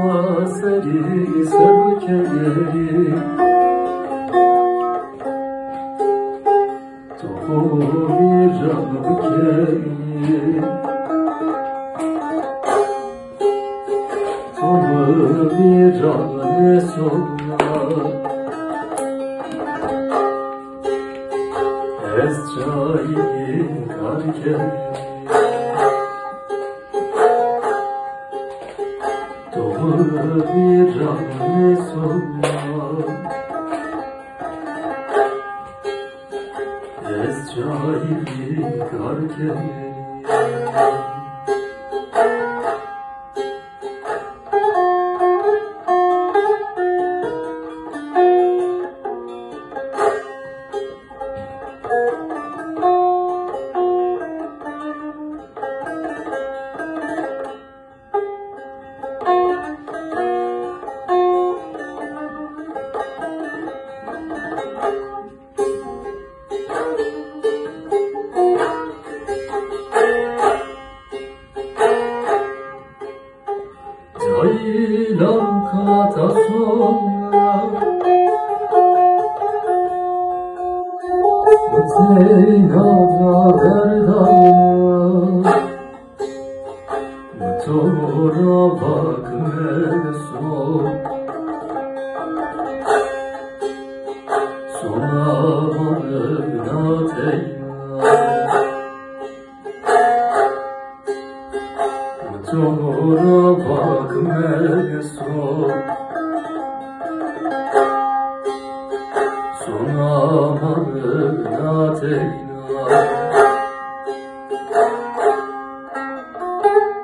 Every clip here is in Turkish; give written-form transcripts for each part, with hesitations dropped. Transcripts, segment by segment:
Katma seni sevkeleri Tohum canı keri Tohum canı sonlar Ez çayın karken Doğru bir canı sonlar Ez çayın karken Caylan kata sonra Zeyna'da derdayım Motora bakme son Sona varına teyna Motora bakme son Sona varına teyna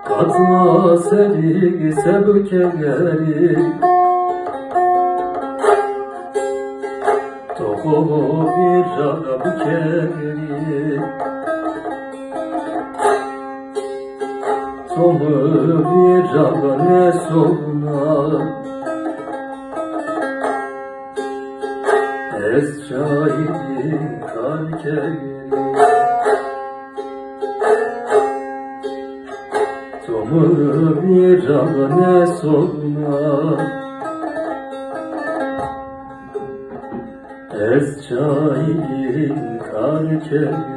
Katma seni sevkeleri Tohumu bir canı keri Tohumu bir canı sonuna Ez çayın karkeri Tohum bir canı sonuna Ez çayın karkeri